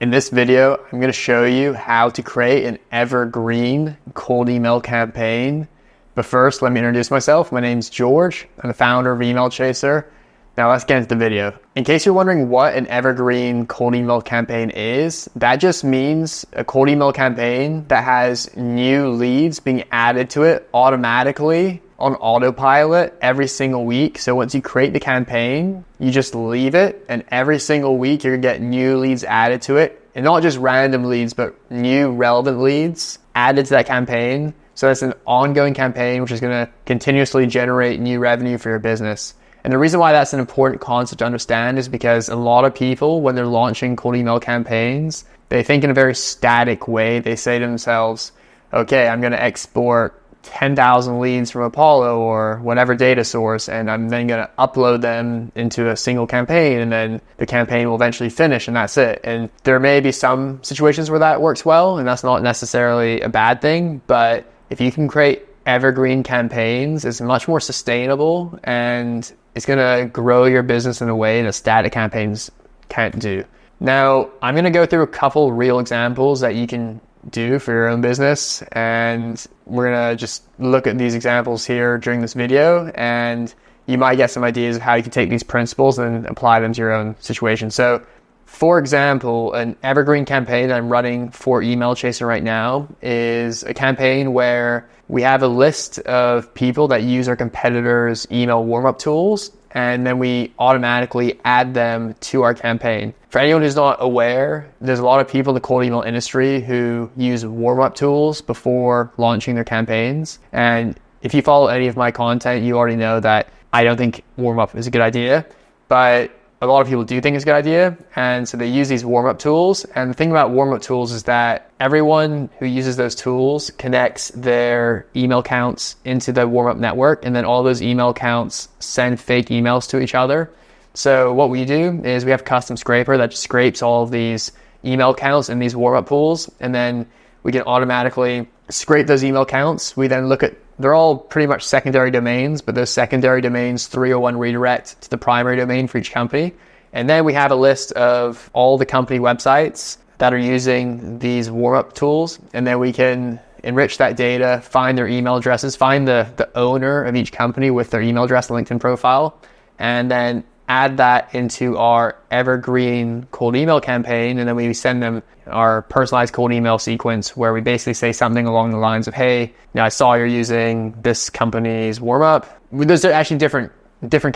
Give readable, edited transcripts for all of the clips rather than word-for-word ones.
In this video, I'm going to show you how to create an evergreen cold email campaign. But first, let me introduce myself. My name's George. I'm the founder of Email Chaser. Now let's get into the video. In case you're wondering what an evergreen cold email campaign is, that just means a cold email campaign that has new leads being added to it automatically on autopilot every single week. So once you create the campaign, you just leave it, and every single week you're gonna get new leads added to it, and not just random leads, but new relevant leads added to that campaign. So that's an ongoing campaign which is gonna continuously generate new revenue for your business. And the reason why that's an important concept to understand is because a lot of people, when they're launching cold email campaigns, they think in a very static way. They say to themselves, okay, I'm gonna export 10,000 leads from Apollo or whatever data source, and I'm then going to upload them into a single campaign, and then the campaign will eventually finish, and that's it. And there may be some situations where that works well, and that's not necessarily a bad thing, but if you can create evergreen campaigns, it's much more sustainable, and it's going to grow your business in a way that static campaigns can't do. Now, I'm going to go through a couple real examples that you can do for your own business, and we're gonna just look at these examples here during this video, and you might get some ideas of how you can take these principles and apply them to your own situation. So for example, an evergreen campaign that I'm running for Email Chaser right now is a campaign where we have a list of people that use our competitors' email warm-up tools, and then we automatically add them to our campaign. For anyone who's not aware, there's a lot of people in the cold email industry who use warm-up tools before launching their campaigns. And if you follow any of my content, you already know that I don't think warm-up is a good idea, but a lot of people do think it's a good idea. And so they use these warm-up tools. And the thing about warm-up tools is that everyone who uses those tools connects their email accounts into the warm-up network. And then all those email accounts send fake emails to each other. So what we do is we have a custom scraper that just scrapes all of these email accounts in these warm-up pools. And then we can automatically scrape those email accounts. We then look at, they're all pretty much secondary domains, but those secondary domains 301 redirect to the primary domain for each company. And then we have a list of all the company websites that are using these warm-up tools. And then we can enrich that data, find their email addresses, find the owner of each company with their email address and LinkedIn profile, and then add that into our evergreen cold email campaign. And then we send them our personalized cold email sequence where we basically say something along the lines of, hey, I saw you're using this company's warm up. There's actually different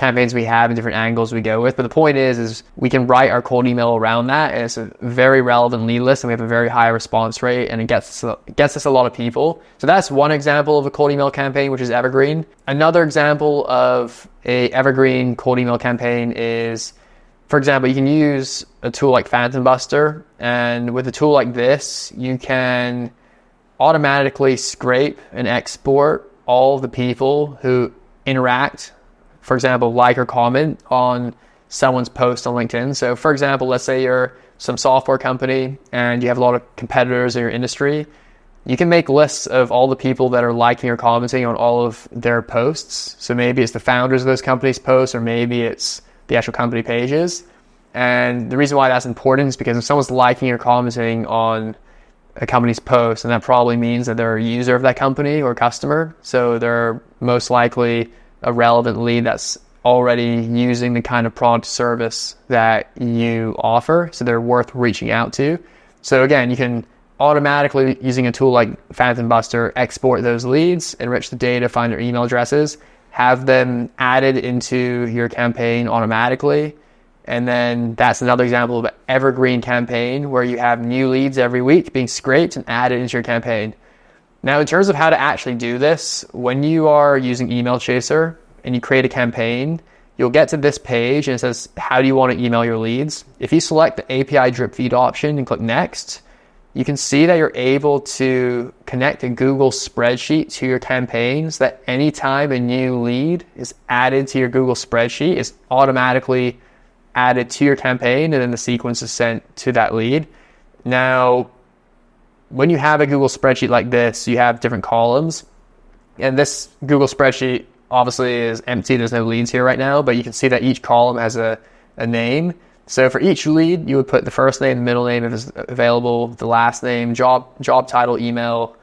campaigns we have and different angles we go with. But the point is we can write our cold email around that. And it's a very relevant lead list, and we have a very high response rate, and it gets us a lot of people. So that's one example of a cold email campaign, which is evergreen. Another example of a evergreen cold email campaign is, for example, you can use a tool like Phantom Buster, and with a tool like this, you can automatically scrape and export all the people who interact, for example, like or comment on someone's post on LinkedIn. So for example, let's say you're some software company and you have a lot of competitors in your industry. You can make lists of all the people that are liking or commenting on all of their posts. So maybe it's the founders of those companies' posts, or maybe it's the actual company pages. And the reason why that's important is because if someone's liking or commenting on a company's post, and that probably means that they're a user of that company or customer. So they're most likely a relevant lead that's already using the kind of product service that you offer. So they're worth reaching out to. So again, you can automatically, using a tool like Phantom Buster, export those leads, enrich the data, find their email addresses, have them added into your campaign automatically. And then that's another example of an evergreen campaign where you have new leads every week being scraped and added into your campaign. Now, in terms of how to actually do this, when you are using Email Chaser and you create a campaign, you'll get to this page and it says, how do you want to email your leads? If you select the API drip feed option and click next, you can see that you're able to connect a Google spreadsheet to your campaign, so that anytime a new lead is added to your Google spreadsheet, it's automatically added to your campaign, and then the sequence is sent to that lead. Now, when you have a Google spreadsheet like this, you have different columns, and this Google spreadsheet obviously is empty. There's no leads here right now, but you can see that each column has a name. So for each lead, you would put the first name, the middle name if it's available, the last name, job title, email,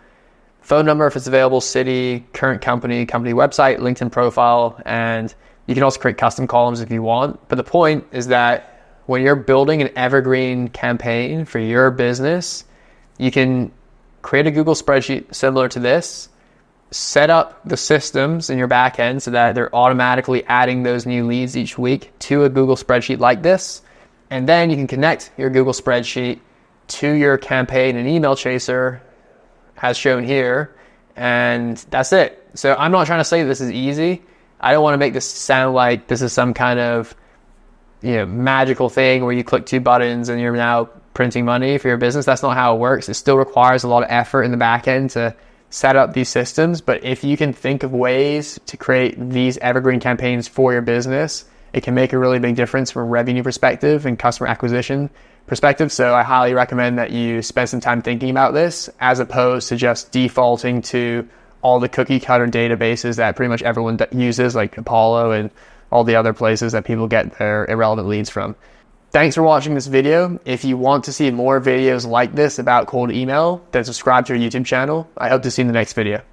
phone number if it's available, city, current company website, LinkedIn profile, and you can also create custom columns if you want. But the point is that when you're building an evergreen campaign for your business, you can create a Google spreadsheet similar to this, set up the systems in your back end so that they're automatically adding those new leads each week to a Google spreadsheet like this. And then you can connect your Google spreadsheet to your campaign and email chaser as shown here. And that's it. So I'm not trying to say this is easy. I don't want to make this sound like this is some kind of, magical thing where you click 2 buttons and you're now printing money for your business. That's not how it works. It still requires a lot of effort in the back end to set up these systems. But if you can think of ways to create these evergreen campaigns for your business, it can make a really big difference from a revenue perspective and customer acquisition perspective. So I highly recommend that you spend some time thinking about this as opposed to just defaulting to all the cookie cutter databases that pretty much everyone uses, like Apollo and all the other places that people get their irrelevant leads from. Thanks for watching this video. If you want to see more videos like this about cold email, then subscribe to our YouTube channel. I hope to see you in the next video.